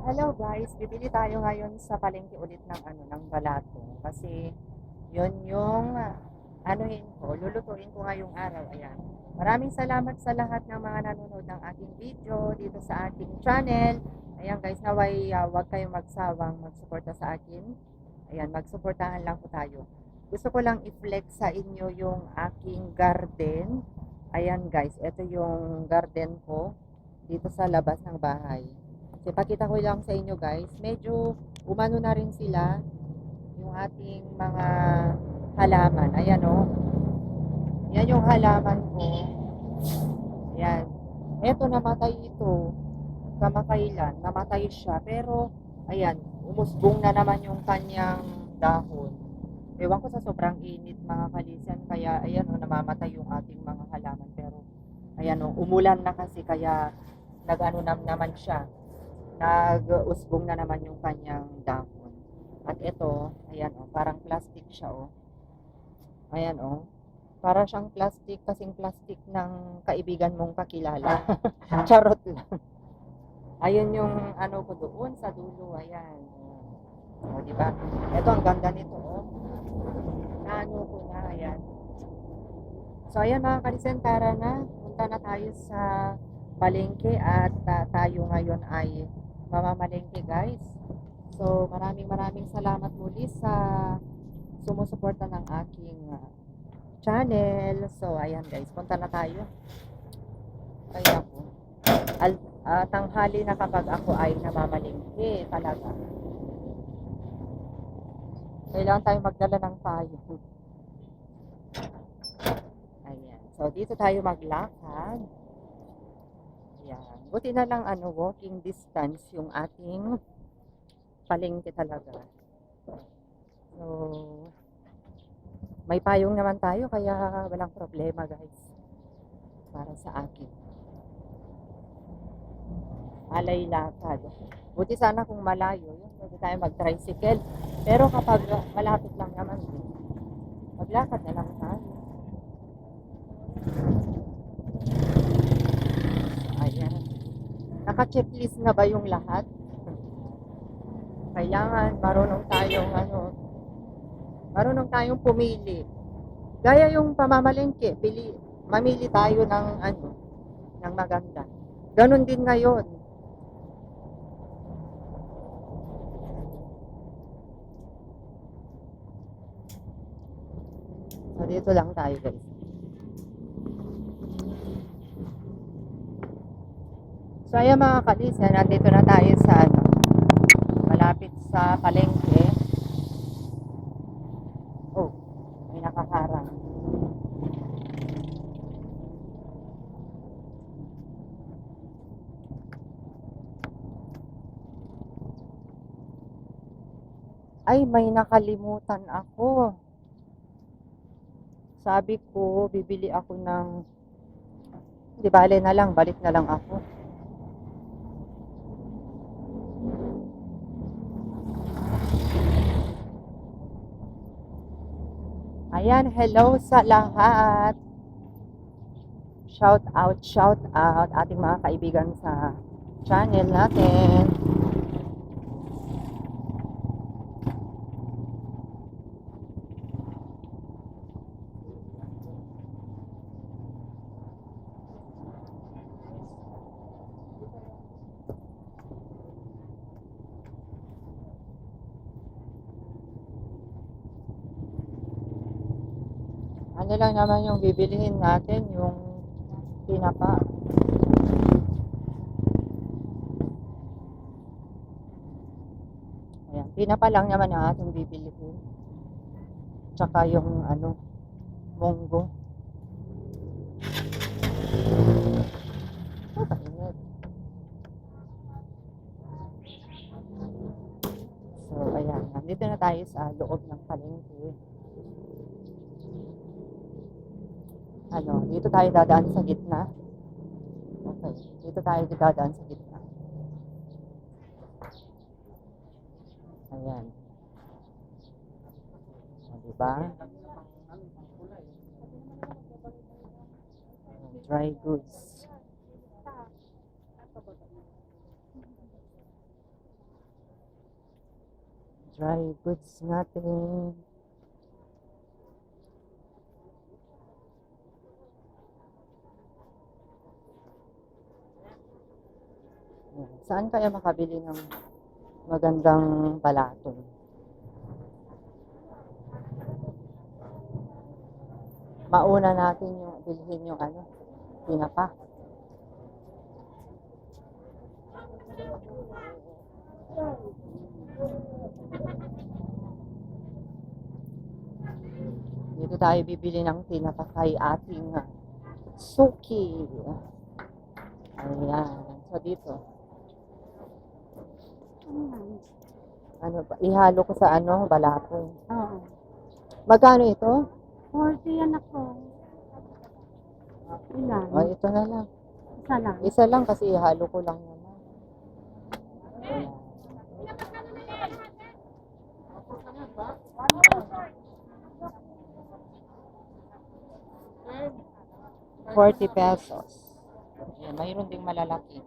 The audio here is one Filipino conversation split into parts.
Hello guys, bibili tayo ngayon sa palengke ulit ng ng balato kasi yon yung anuhin ko, lulutuin ko ngayong araw. Ayan. Maraming salamat sa lahat ng mga nanonood ng aking video dito sa aking channel. Ayan guys, naway wag kayong magsawang magsuporta sa akin. Ayan, magsuportahan lang po tayo. Gusto ko lang i-flex sa inyo yung aking garden. Ayan guys, ito yung garden ko dito sa labas ng bahay. So, ipakita ko lang sa inyo guys, medyo umano na rin sila yung ating mga halaman. Ayan o. Yan yung halaman ko. Ayan. Eto namatay ito. Kamakailan. Namatay siya. Pero, ayan. Umusbong na naman yung kanyang dahon. Ewan ko sa sobrang init mga kalisan. Kaya, ayan o. Namamatay yung ating mga halaman. Pero, ayan o. Umulan na kasi. Kaya, nag-ano naman siya. Nag-usbong na naman yung kanyang dahon. At ito, ayan o, parang plastic siya o. Ayan o. Para siyang plastic, kasing plastic ng kaibigan mong kakilala. Charot lang. Ayun yung ano ko doon sa dulo, ayan. O, di ba? Ito ang ganda nito o. Naano ko na, ayan. So, ayan mga kalisen, tara na. Punta na tayo sa palengke at tayo ngayon ay mamamalengke guys. So, maraming salamat muli sa sumusuporta ng aking channel. So, ayan guys, punta na tayo. Ay ako. Tanghali na kapag ako ay namamalengke talaga. Kailangan tayo magdala ng payo. Ayan. So, dito tayo maglakad. Ayan. Buti na lang walking distance yung ating palengke talaga. So, may payong naman tayo kaya walang problema guys. Para sa akin. Alay lakad. Buti sana kung malayo, yun, pwede tayo mag-tricycle. Pero kapag malapit lang naman, maglakad na lang tayo. Ayan. Naka-checklist na ba yung lahat? Kailangan marunong tayong pumili. Gaya yung pamamalengke, mamili tayo ng maganda. Ganon din ngayon. So, dito lang tayo guys. So, ayan mga kalisa, nandito na tayo sa malapit sa palengke. Oh, may nakaharang. Ay, may nakalimutan ako. Sabi ko, bibili ako ng, di bale na lang, balik na lang ako. Ayan, hello sa lahat. Shout out ating mga kaibigan sa channel natin. Ano lang naman yung bibilihin natin, yung tinapa. Ayan, tinapa lang naman ang ating bibilihin. Tsaka yung munggo. Kainit. So, ayan. Nandito na tayo sa loob ng palengke. Dito tayo dadaan sa gitna. Okay. Dito tayo dadaan sa gitna. Ayan. Diba? Dry goods. dry goods natin. Saan kaya makabili ng magandang balatong? Mauna natin yung bilhin yung ano, tinapa. Dito tayo bibili ng tinapa kay ating Suki. Ayan. So dito. Ano ba? Ihalo ko sa ano, balatong. Oo. Magkano ito? 40 yan ako. Ilan? Oh, ito na lang. Isa lang. Isa lang kasi ihalo ko lang naman. Ayan. 40 pesos. Ayan, mayroon ding malalaki.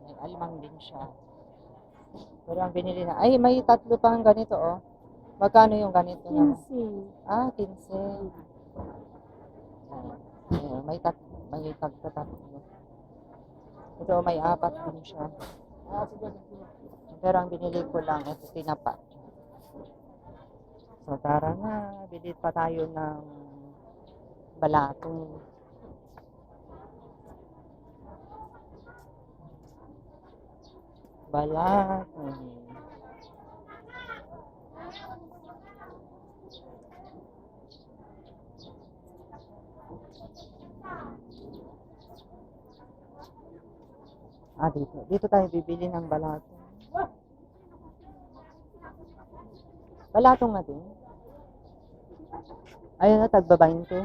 May alimang din siya. Pero ang binili na, ay may tatlo pang ganito oh. Magkano yung ganito naman? 15. Ah, 15. Ayan, may tatlo. Ito may apat din siya. Pero ang binili ko lang ito tinapa. So tara na, bili pa tayo ng balatong. Balatong. Ah, dito. Dito tayo bibili ng balatong. Balatong na din. Ayun na, tagba 20.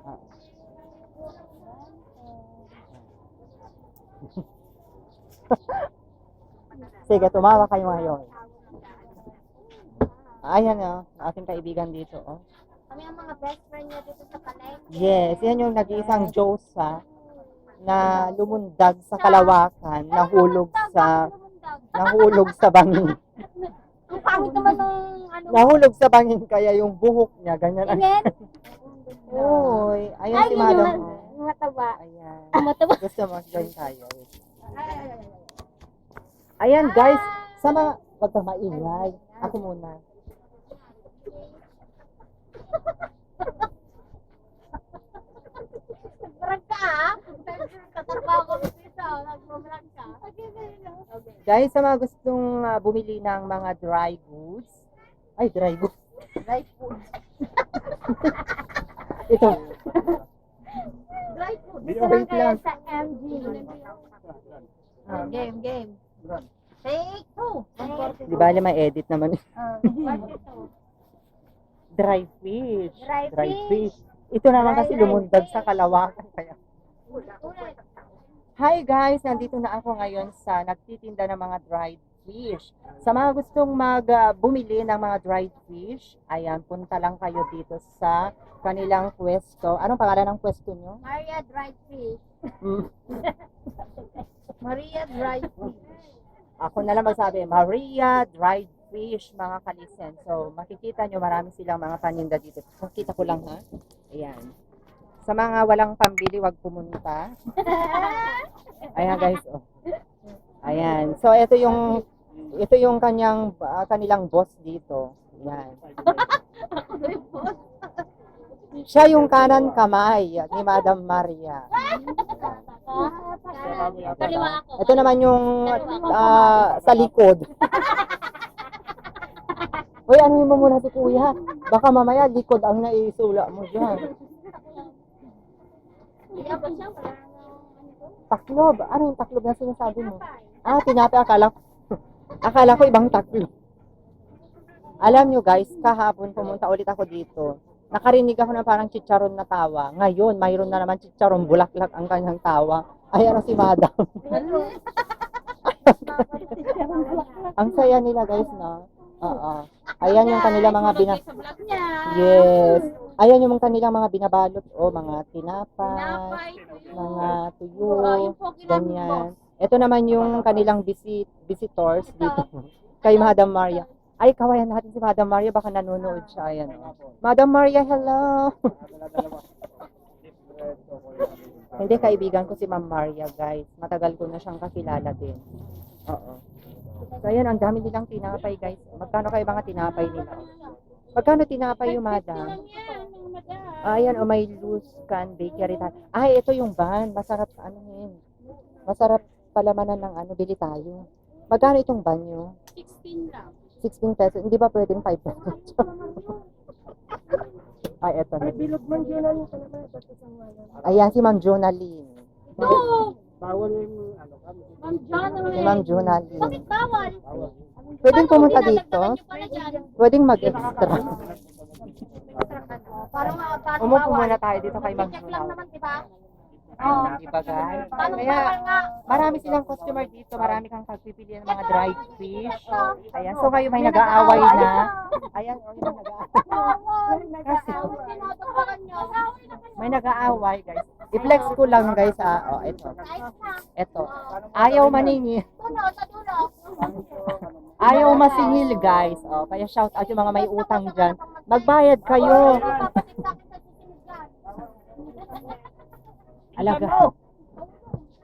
Ah. Sige, tumawa kayo ngayon. Ayan na, ating kaibigan dito. Oh. Kami ang mga best friend niya dito sa palengke. Yes, yan yung nag-iisang Diyosa na lumundag sa kalawakan, nahulog sa bangin. Ang pangit naman ng ano. Nahulog sa bangin kaya yung buhok niya ganyan. Amen? Oy, ayun si Madam. Mga taba. Ayan. Mataba. Gusto mo join tayo. Ayan guys, sa mga wag kang maingay. Ako muna. Nagbrag ka ah. Katrabaho ko dito. Nagbrag ka. Okay. Guys, sa mga gustong bumili ng mga dry goods. Ay, dry goods. Dry food. Ito. Dry food. Wait Dito lang kayo lang. sa MG. Game. Take 2. Di ba may edit naman. Part 2. Dry fish. Dry fish. Ito naman kasi lumundag sa kalawakan. Kaya. Hi guys, nandito na ako ngayon sa nagtitinda ng mga dried fish. Sa mga gustong bumili ng mga dried fish, ayan, punta lang kayo dito sa kanilang pwesto. Anong pangalan ng pwesto nyo? Maria Dried Fish. Mm. Maria Dried Fish. Ako na lang magsabi, Maria Dried Fish, mga kalisen. So, makikita nyo, marami silang mga paninda dito. Kita ko lang ha. Ayan. Sa mga walang pambili, wag pumunta. Ayan guys, oh. Ayan. So, ito yung kanilang boss dito. Ayan. Siya yung kanan kamay ni Madam Maria. Kaliwa ako. Ito naman yung sa likod. Uy, ano mo muna si kuya? Baka mamaya likod ang naisula mo dyan. Taklob. Ano yung taklob na sinasabi mo? Ah, tinapi. Akala ko ibang taklob. Alam nyo guys, kahapon pumunta ulit ako dito. Nakarinig ako na parang chicharon na tawa. Ngayon, mayroon na naman chicharon bulaklak ang kanyang tawa. Ay, ano si Madam? Ang saya nila guys na. Oo. Ayan yung kanilang mga Sa vlog niya. Yes. Ayan yung kanilang mga binabalot. O, mga tinapay, Tinapay, mga tuyo, yung pogi namin, ganyan. Ito naman yung kanilang visitors dito. Kay Madam Maria. Ay, kawayan natin si Madam Maria. Baka nanonood siya. Ayan. O. Madam Maria, hello! Hindi, kaibigan ko si Ma'am Maria, guys. Matagal ko na siyang kakilala din. Oo. So, ayan, ang dami nilang tinapay, guys. Magkano kayo mga tinapay nila? Magkano tinapay yung madam? lang yan, madam. Ayan, o may loose can bakery tayo. Ay, ito yung ban. Masarap, ano yun. Masarap palamanan ng ano, bili tayo. Magkano itong ban nyo? 16 lang. 16 pesos. Hindi ba pwedeng 5 pesos? Ay, eto na. Bilog man yun ang Ayan, si Ma'am Jonaline. No! bawal yung ano kami. Ma'am John, Si Ma'am Jonaline. bakit bawal? Pwedeng pumunta dito? Dinadagdagan niyo pala dyan. Pwedeng mag-extra. Parang paano Umupo bawal? muna tayo dito kay Ma'am Check lang Jonaline. naman, di ba? Oo. Diba, guys? Paano Kaya, bawal nga? marami silang customer dito. Marami kang pagpipili ng mga dried fish. Ayan, so kayo may nag-aaway na. Ayan, o, yung nag-aaway. Kasi, Dinadagdagan niyo. may nag-aaway, guys. I-flex ko lang, guys. O, ito. Ayos na. Ito. Ayaw maningi. Dulo, sa dulo. Ayaw masingil, guys. O, kaya shout out yung mga may utang dyan. Magbayad kayo. Papatik sa akin sa susunod yan. Alaga.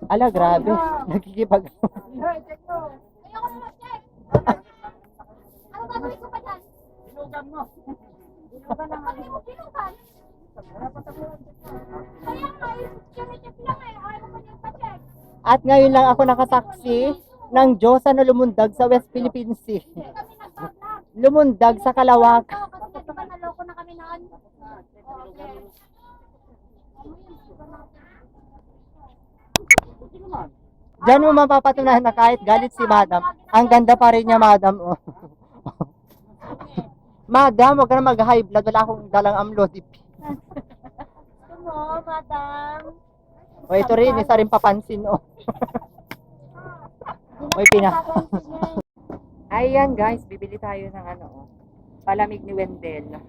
Ala, grabe. Nagkikipag... Ayoko na mag-check. Ano gagawin ko pa dyan? Bilugan mo. Sabi mo, bilugan. Kaya nga, check lang eh. Ayaw mo pa dyan pa-check. At ngayon lang ako nakasaksi ng Diyosa na lumundag sa West Philippine Sea. Kami nag-vlog. Lumundag sa Kalawak. Kasi nga, di ba naloko na kami noon? Okay. Diyan mo mapapatunayan na kahit galit si Madam, ang ganda pa rin niya, Madam. Oh. Madam, huwag ka na mag-high blood. Wala akong dalang amlodipine. Gusto mo, madam? O, ito rin, isa rin papansin, oh. May pina. Ayan, guys, bibili tayo ng ano, oh. Palamig ni Wendell.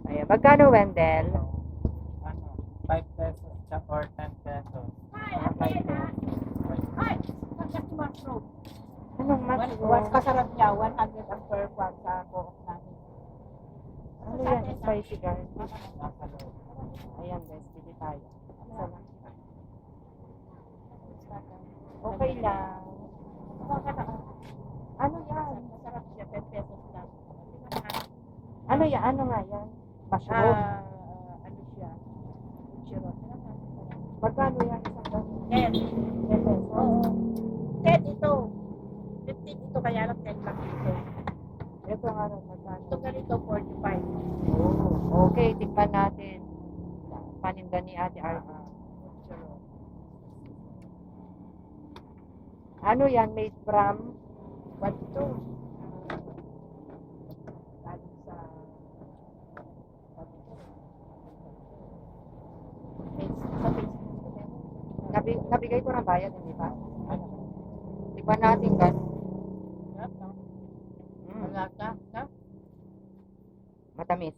Ayan, magkano, Wendell? 5 pesos siya or 10 pesos. Ay, pagkat mushroom. Anong mushroom? What's masarap niya? 100 ang per kwan sa cook namin. Ano yan? Spicy garlic. Nasa loob. Ayan, guys, bili tayo. Sana. Okay lang. Ano yan? Masarap siya, 10 pesos lang. Ano yan? Ano nga yan? Mushroom. Ano siya? Chiron. Magkano yan? Isang ganun? 10. 10 pesos? Oo. 10 ito. 15 ito kaya lang 10 lang ito. Ito nga rin, magkano? Ito ganito 45. Oh, okay, tikman natin. Paninda ni Ate Arma. Chiron. Ano yan? Made from? What ito? Galing sa Nabigay ko ng bayad, hindi ba? Ano? Tikman natin, guys. Sarap, no? Mm, Malaka, no? matamis.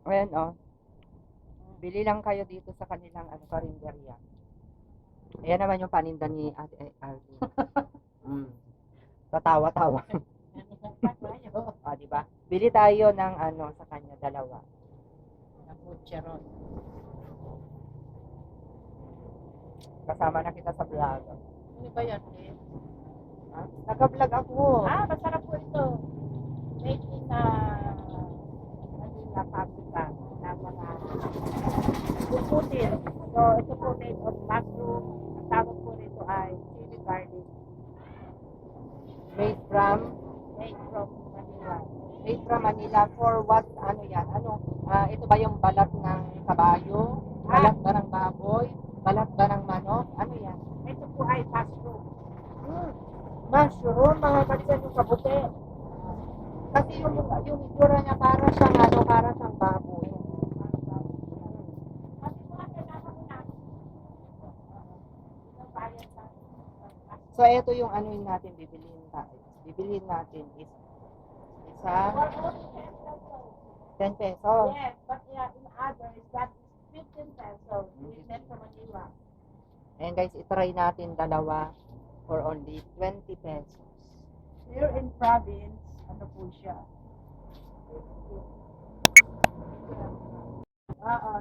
Ayan, oh. Bili lang kayo dito sa kanilang karinderya. Ayan naman yung paninda ni Ate Arlene. Tatawa-tawa. Di ba? Bili tayo ng sa kanya, dalawa. Ng Chiron. Kasama na kita sa vlog. Ano ba yan, eh? Ha? Naka-vlog ako. Masarap po ito. Made in Manila, Paprika. Na mga puputin. So, ito po made of mushroom. Ang tawag po nito ay chili garlic. Made from Made from Manila. Manila. For what? Ano yan? Ito ba yung balat ng kabayo? Balat ba ng baboy? Balat ba ng manok? Ano yan? Ito po ay mushroom. Mushroom, mga kapatid yung kabuti. Kasi yung itsura niya para siyang baboy. So, ito yung ano yung natin bibilihin natin is isa? 10 pesos. Yes, but in others, that is 15 pesos. We sent to Manila. And guys, itry natin dalawa for only 20 pesos. Here in province, ano po siya?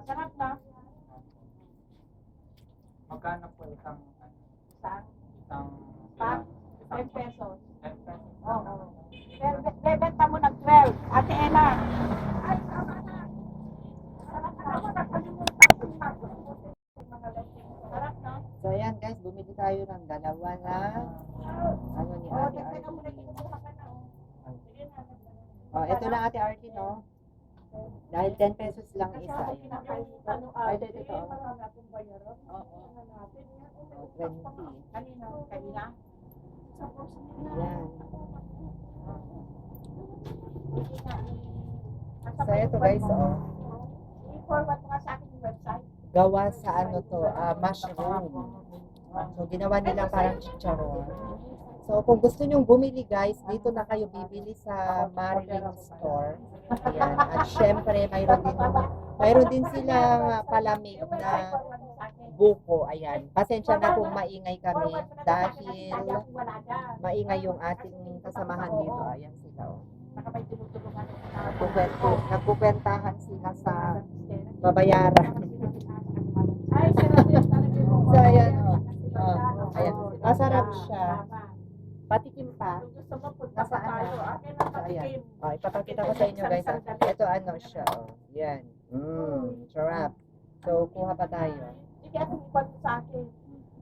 Sarap na. Magkano po isang Saan? isang Pack? 10 pesos. 10 pesos? Oo. Bebenta mo ng 12. Ate Ella. Ay, tama na. Sarap na ako. Nakalimutan ko yung mga lasing. Sarap na. So ayan guys, bumili tayo ng dalawa na ano ni Oo, Ate dagdagan mo na Artie. kinukuha ka na. Sige na. Oh, ito lang Ate Artie, no? Dahil 10 pesos lang Kasi isa. ako Ayan. pinapalitan. Ay, ito. Marami akong bayaran. Oo. Ano natin? Oh, 20. Kanina? Kanina? Ayan. So, So ito guys, oh. I-forward mo nga sa akin yung website. Gawa sa ano to, mushroom. So ginawa nila parang chicharon. So kung gusto nyong bumili guys, dito na kayo bibili sa Marilyn Store. Ayan. At syempre, mayroon din silang palamig na buko. Ayan. Pasensya na kung maingay kami dahil maingay yung ating kasamahan dito. Ayan sila. Oh. Nagkukwentahan sila sa babayaran. So ayan. Oh. Ayan. Masarap siya. Patikim pa. Nasaan na? So, ayan. Oh, ipapakita ko sa inyo guys. Ito ano siya. Oh. Yan. Sarap. So, kuha pa tayo. Sige, ating ikwento sa akin.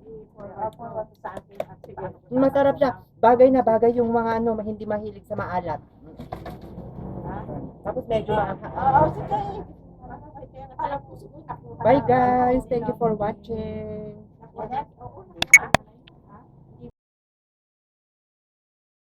I-forward mo sa akin. At sige. Masarap siya. Bagay na bagay yung mga ano, hindi mahilig sa maalat. Tapos medyo Oo, sige. Bye guys. Thank you for watching. Oo.